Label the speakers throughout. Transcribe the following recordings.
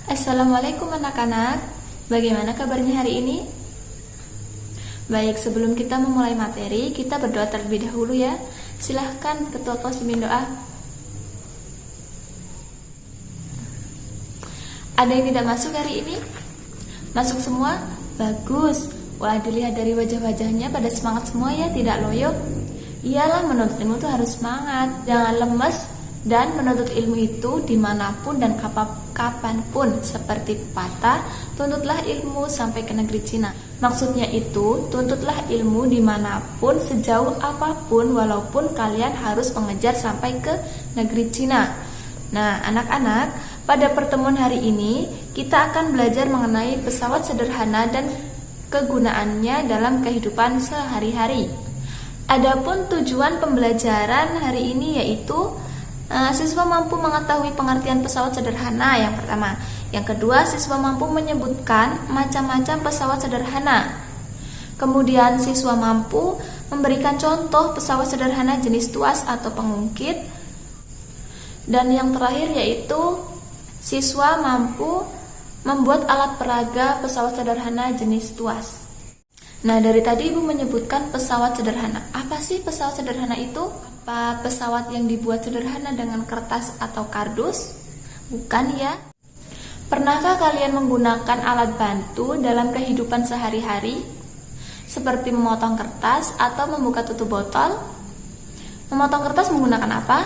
Speaker 1: Assalamualaikum anak-anak. Bagaimana kabarnya hari ini? Baik, sebelum kita memulai materi, kita berdoa terlebih dahulu ya. Silahkan ketua kelas pimpin doa. Ada yang tidak masuk hari ini? Masuk semua? Bagus. Wah, dilihat dari wajah-wajahnya pada semangat semua ya, tidak loyo. Iyalah, menuntut ilmu itu harus semangat, jangan lemes. Dan menuntut ilmu itu dimanapun dan kapanpun. Seperti pepatah, tuntutlah ilmu sampai ke negeri Cina. Maksudnya itu, tuntutlah ilmu dimanapun, sejauh apapun, walaupun kalian harus mengejar sampai ke negeri Cina. Nah, anak-anak, pada pertemuan hari ini kita akan belajar mengenai pesawat sederhana dan kegunaannya dalam kehidupan sehari-hari. Adapun tujuan pembelajaran hari ini yaitu siswa mampu mengetahui pengertian pesawat sederhana yang pertama. Yang kedua, siswa mampu menyebutkan macam-macam pesawat sederhana. Kemudian siswa mampu memberikan contoh pesawat sederhana jenis tuas atau pengungkit. Dan yang terakhir yaitu siswa mampu membuat alat peraga pesawat sederhana jenis tuas. Nah, dari tadi Ibu menyebutkan pesawat sederhana. Apa sih pesawat sederhana itu? Apa pesawat yang dibuat sederhana dengan kertas atau kardus? Bukan ya. Pernahkah kalian menggunakan alat bantu dalam kehidupan sehari-hari? Seperti memotong kertas atau membuka tutup botol? Memotong kertas menggunakan apa?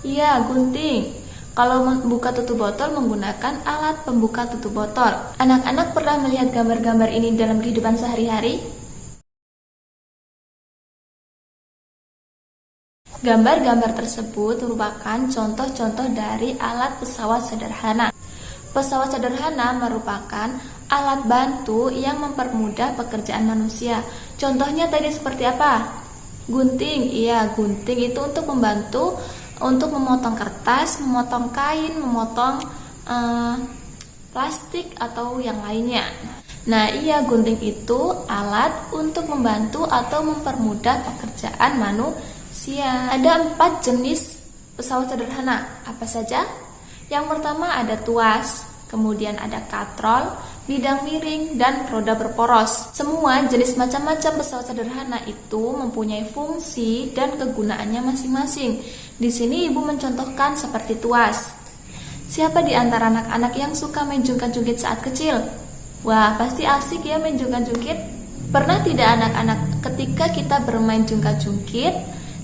Speaker 1: Iya, gunting. Kalau membuka tutup botol menggunakan alat pembuka tutup botol. Anak-anak pernah melihat gambar-gambar ini dalam kehidupan sehari-hari? Gambar-gambar tersebut merupakan contoh-contoh dari alat pesawat sederhana. Pesawat sederhana merupakan alat bantu yang mempermudah pekerjaan manusia. Contohnya tadi seperti apa? Gunting. Iya, gunting itu untuk membantu untuk memotong kertas, memotong kain, memotong plastik atau yang lainnya. Nah, iya, gunting itu alat untuk membantu atau mempermudah pekerjaan manusia. Ada 4 jenis pesawat sederhana. Apa saja? Yang pertama ada tuas, kemudian ada katrol, bidang miring, dan roda berporos. Semua jenis macam-macam pesawat sederhana itu mempunyai fungsi dan kegunaannya masing-masing. Di sini Ibu mencontohkan seperti tuas. Siapa di antara anak-anak yang suka main jungkat-jungkit saat kecil? Wah, pasti asik ya main jungkat-jungkit. Pernah tidak anak-anak ketika kita bermain jungkat-jungkit,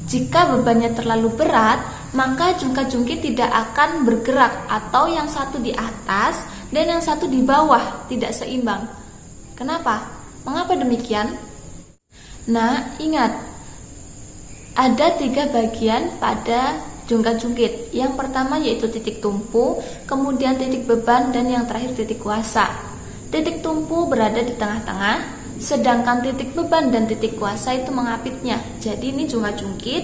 Speaker 1: jika bebannya terlalu berat, maka jungkat-jungkit tidak akan bergerak, atau yang satu di atas dan yang satu di bawah tidak seimbang. Kenapa? Mengapa demikian? Nah, ingat, ada 3 bagian pada jungkat-jungkit. Yang pertama yaitu titik tumpu, kemudian titik beban, dan yang terakhir titik kuasa. Titik tumpu berada di tengah-tengah, sedangkan titik beban dan titik kuasa itu mengapitnya. Jadi ini jungkat-jungkit,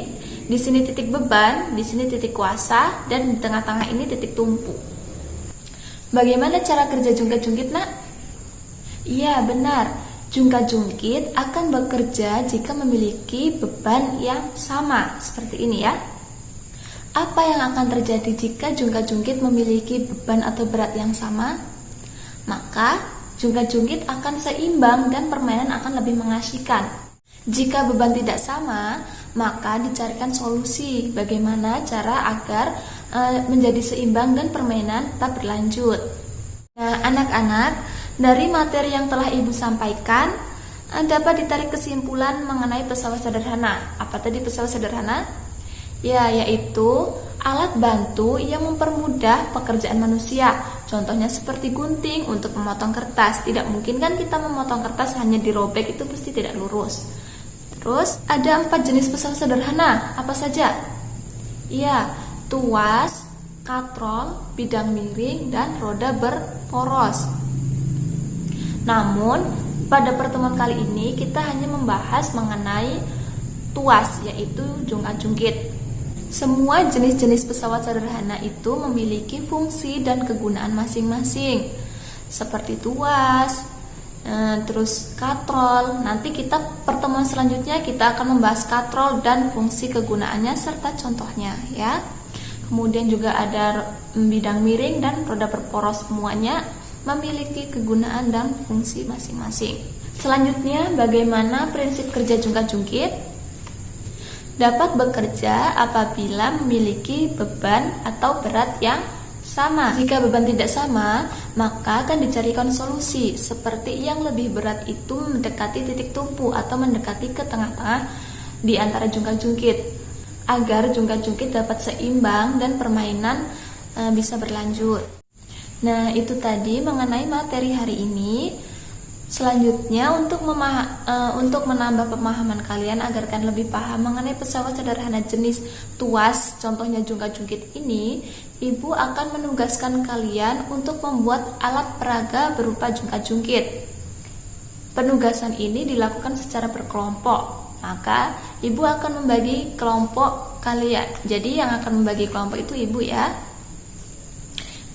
Speaker 1: di sini titik beban, di sini titik kuasa, dan di tengah-tengah ini titik tumpu. Bagaimana cara kerja jungkat-jungkit, Nak? Iya, benar. Jungkat-jungkit akan bekerja jika memiliki beban yang sama, seperti ini ya. Apa yang akan terjadi jika jungkat-jungkit memiliki beban atau berat yang sama? Maka jungkat-jungkit akan seimbang dan permainan akan lebih mengasyikan. Jika beban tidak sama, maka dicarikan solusi bagaimana cara agar menjadi seimbang dan permainan tetap berlanjut. Nah, anak-anak, dari materi yang telah Ibu sampaikan, dapat ditarik kesimpulan mengenai pesawat sederhana. Apa tadi pesawat sederhana? Ya, yaitu alat bantu yang mempermudah pekerjaan manusia. Contohnya seperti gunting untuk memotong kertas. Tidak mungkin kan kita memotong kertas hanya dirobek, itu pasti tidak lurus. Terus ada 4 jenis pesawat sederhana. Apa saja? Iya, tuas, katrol, bidang miring, dan roda berporos. Namun, pada pertemuan kali ini kita hanya membahas mengenai tuas, yaitu jungkat-jungkit. Semua jenis-jenis pesawat sederhana itu memiliki fungsi dan kegunaan masing-masing. Seperti tuas, terus katrol. Nanti pertemuan selanjutnya kita akan membahas katrol dan fungsi kegunaannya serta contohnya ya. kemudian juga ada bidang miring dan roda berporos, semuanya memiliki kegunaan dan fungsi masing-masing. Selanjutnya, bagaimana prinsip kerja jungkat-jungkit? Dapat bekerja apabila memiliki beban atau berat yang sama. Jika beban tidak sama, maka akan dicarikan solusi, seperti yang lebih berat itu mendekati titik tumpu atau mendekati ke tengah-tengah di antara jungkat-jungkit, agar jungkat-jungkit dapat seimbang dan permainan bisa berlanjut. Nah, itu tadi mengenai materi hari ini. Selanjutnya, untuk menambah pemahaman kalian agar kalian lebih paham mengenai pesawat sederhana jenis tuas, contohnya jungkat-jungkit ini, Ibu akan menugaskan kalian untuk membuat alat peraga berupa jungkat-jungkit. Penugasan ini dilakukan secara berkelompok, maka Ibu akan membagi kelompok kalian. Jadi yang akan membagi kelompok itu Ibu ya.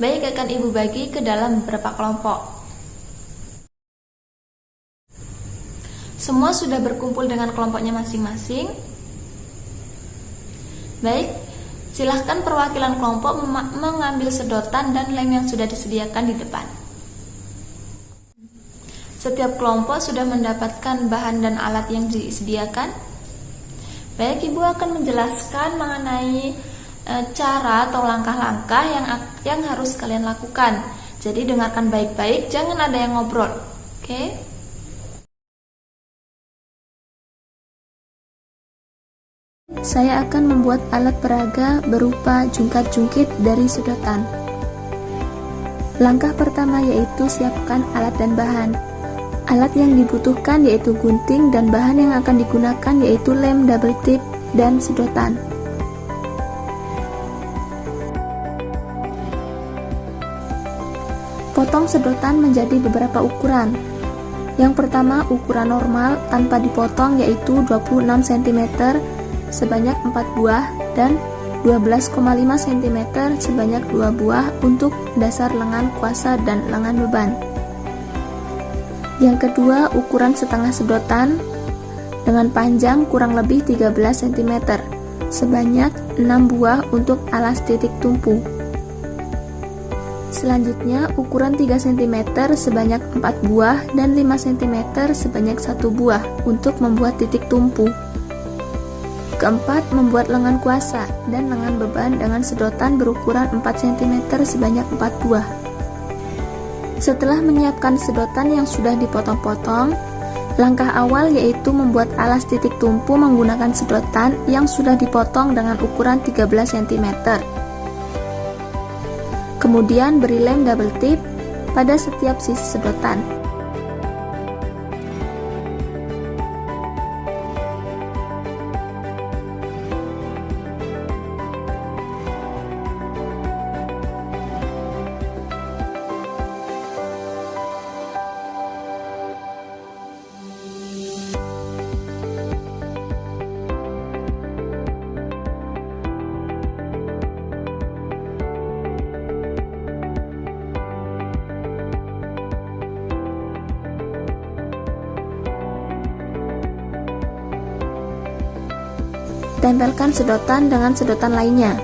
Speaker 1: Baik, akan Ibu bagi ke dalam beberapa kelompok. Semua sudah berkumpul dengan kelompoknya masing-masing. Baik, silahkan perwakilan kelompok mengambil sedotan dan lem yang sudah disediakan di depan. Setiap kelompok sudah mendapatkan bahan dan alat yang disediakan. Baik, Ibu akan menjelaskan mengenai cara atau langkah-langkah yang harus kalian lakukan. Jadi dengarkan baik-baik, jangan ada yang ngobrol. Oke?
Speaker 2: Saya akan membuat alat peraga berupa jungkat-jungkit dari sedotan. Langkah pertama yaitu siapkan alat dan bahan. Alat yang dibutuhkan yaitu gunting dan bahan yang akan digunakan yaitu lem double tip dan sedotan. Potong sedotan menjadi beberapa ukuran. Yang pertama, ukuran normal tanpa dipotong yaitu 26 cm sebanyak 4 buah dan 12,5 cm sebanyak 2 buah untuk dasar lengan kuasa dan lengan beban. Yang kedua, ukuran setengah sedotan dengan panjang kurang lebih 13 cm sebanyak 6 buah untuk alas titik tumpu. Selanjutnya, ukuran 3 cm sebanyak 4 buah dan 5 cm sebanyak 1 buah untuk membuat titik tumpu. Keempat, membuat lengan kuasa dan lengan beban dengan sedotan berukuran 4 cm sebanyak 4 buah. Setelah menyiapkan sedotan yang sudah dipotong-potong, langkah awal yaitu membuat alas titik tumpu menggunakan sedotan yang sudah dipotong dengan ukuran 13 cm. Kemudian beri lem double tip pada setiap sisi sedotan. Tempelkan sedotan dengan sedotan lainnya.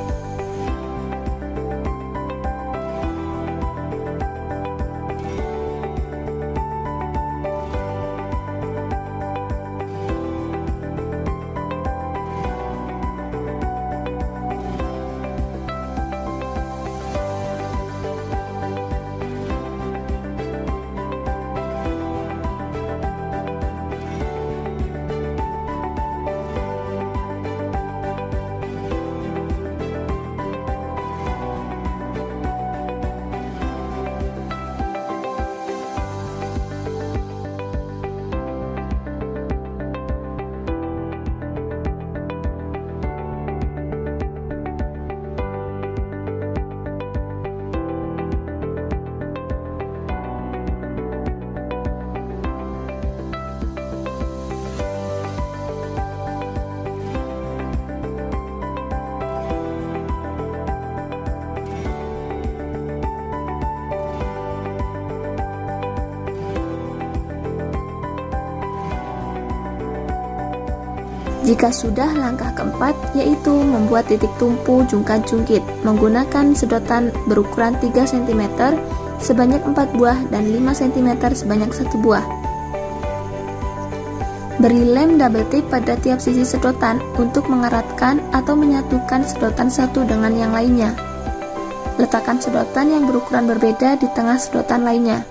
Speaker 2: Jika sudah, langkah keempat yaitu membuat titik tumpu jungkat-jungkit menggunakan sedotan berukuran 3 cm sebanyak 4 buah dan 5 cm sebanyak 1 buah. Beri lem double tip pada tiap sisi sedotan untuk mengeratkan atau menyatukan sedotan satu dengan yang lainnya. Letakkan sedotan yang berukuran berbeda di tengah sedotan lainnya.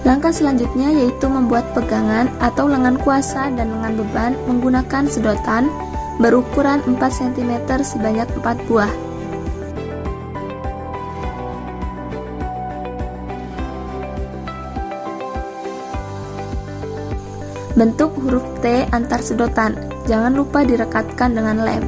Speaker 2: Langkah selanjutnya yaitu membuat pegangan atau lengan kuasa dan lengan beban menggunakan sedotan berukuran 4 cm sebanyak 4 buah. Bentuk huruf T antar sedotan, jangan lupa direkatkan dengan lem.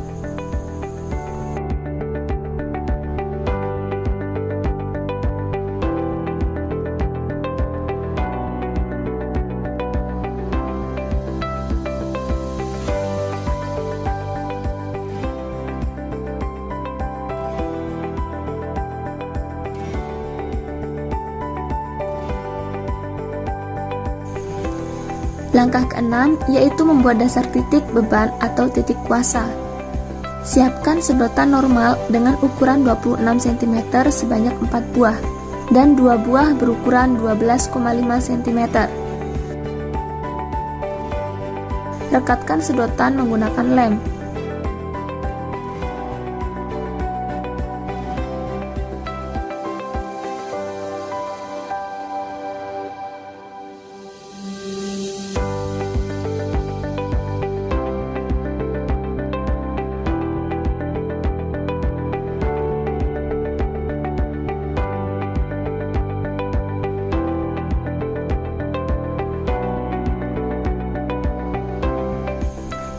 Speaker 2: Langkah keenam yaitu membuat dasar titik beban atau titik kuasa. Siapkan sedotan normal dengan ukuran 26 cm sebanyak 4 buah dan 2 buah berukuran 12,5 cm. Rekatkan sedotan menggunakan lem.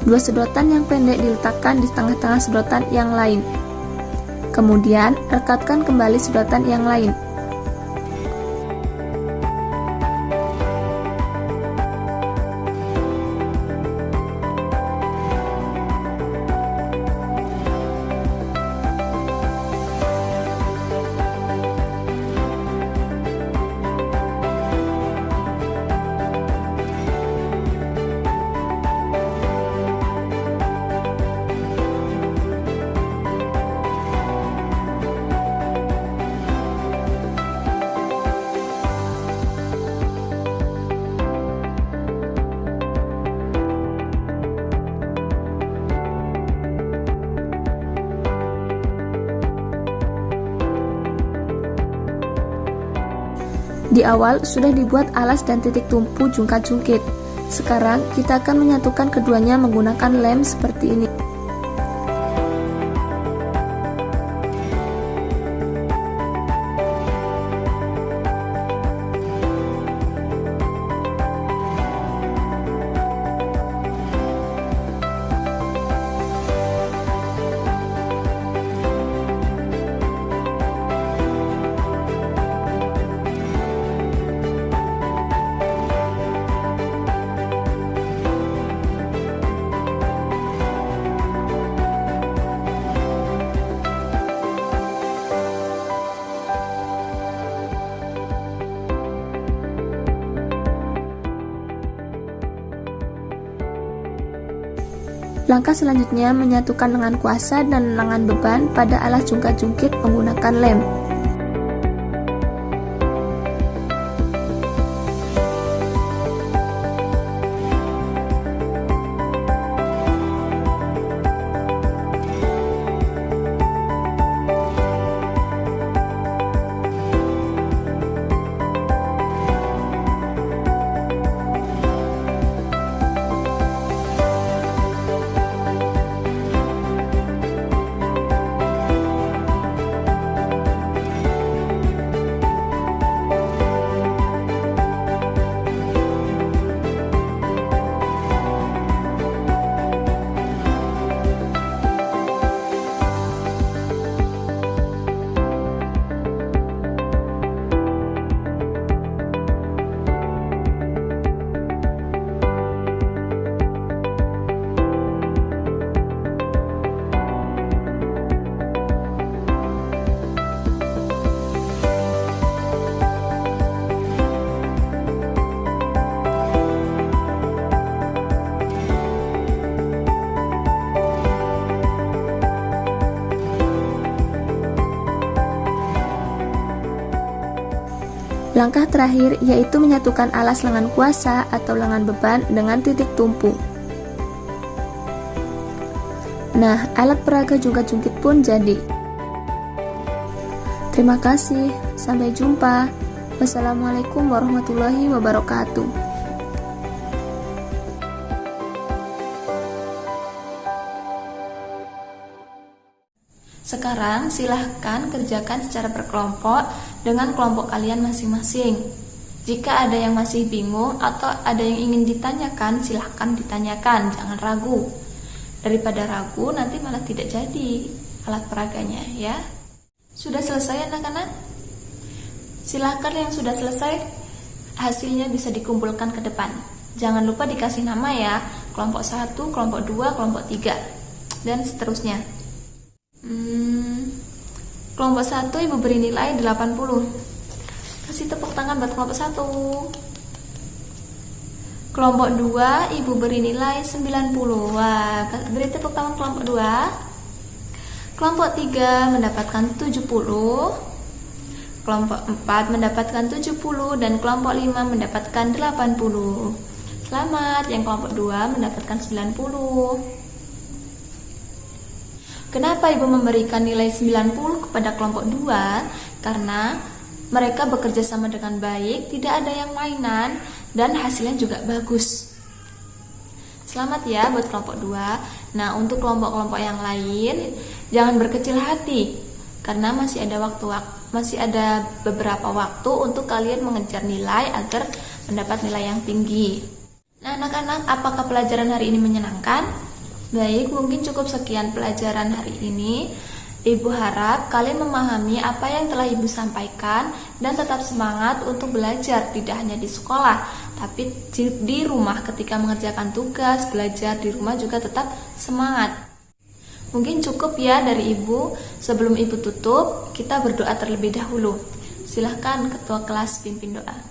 Speaker 2: Dua sedotan yang pendek diletakkan di tengah-tengah sedotan yang lain. Kemudian, rekatkan kembali sedotan yang lain. Di awal sudah dibuat alas dan titik tumpu jungkat-jungkit. Sekarang kita akan menyatukan keduanya menggunakan lem seperti ini. Langkah selanjutnya menyatukan lengan kuasa dan lengan beban pada alas jungkat-jungkit menggunakan lem. Langkah terakhir yaitu menyatukan alas lengan kuasa atau lengan beban dengan titik tumpu. Nah, alat peraga jungkat-jungkit pun jadi. Terima kasih, sampai jumpa. Wassalamualaikum warahmatullahi wabarakatuh.
Speaker 1: Sekarang silahkan kerjakan secara berkelompok dengan kelompok kalian masing-masing. Jika ada yang masih bingung atau ada yang ingin ditanyakan, silahkan ditanyakan, jangan ragu. Daripada ragu nanti malah tidak jadi alat peraganya ya. Sudah selesai anak-anak? Silahkan yang sudah selesai hasilnya bisa dikumpulkan ke depan. Jangan lupa dikasih nama ya, kelompok 1, kelompok 2, kelompok 3 dan seterusnya. Kelompok 1 Ibu beri nilai 80. Kasih tepuk tangan buat kelompok 1. Kelompok 2 Ibu beri nilai 90. Wah, beri tepuk tangan kelompok 2. Kelompok 3 mendapatkan 70. Kelompok 4 mendapatkan 70 dan kelompok 5 mendapatkan 80. Selamat, yang kelompok 2 mendapatkan 90. Kenapa Ibu memberikan nilai 90 kepada kelompok 2? Karena mereka bekerja sama dengan baik, tidak ada yang mainan, dan hasilnya juga bagus. Selamat ya buat kelompok 2. Nah, untuk kelompok-kelompok yang lain, jangan berkecil hati, karena masih ada beberapa waktu untuk kalian mengejar nilai agar mendapat nilai yang tinggi. Nah, anak-anak, apakah pelajaran hari ini menyenangkan? Baik, mungkin cukup sekian pelajaran hari ini. Ibu harap kalian memahami apa yang telah Ibu sampaikan dan tetap semangat untuk belajar, tidak hanya di sekolah, tapi di rumah ketika mengerjakan tugas, belajar di rumah juga tetap semangat. Mungkin cukup ya dari Ibu. Sebelum Ibu tutup, kita berdoa terlebih dahulu. Silahkan Ketua Kelas pimpin doa.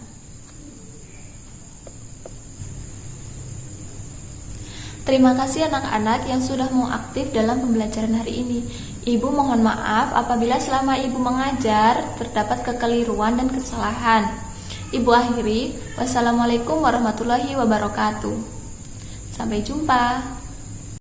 Speaker 1: Terima kasih anak-anak yang sudah mau aktif dalam pembelajaran hari ini. Ibu mohon maaf apabila selama Ibu mengajar terdapat kekeliruan dan kesalahan. Ibu akhiri, wassalamualaikum warahmatullahi wabarakatuh. Sampai jumpa.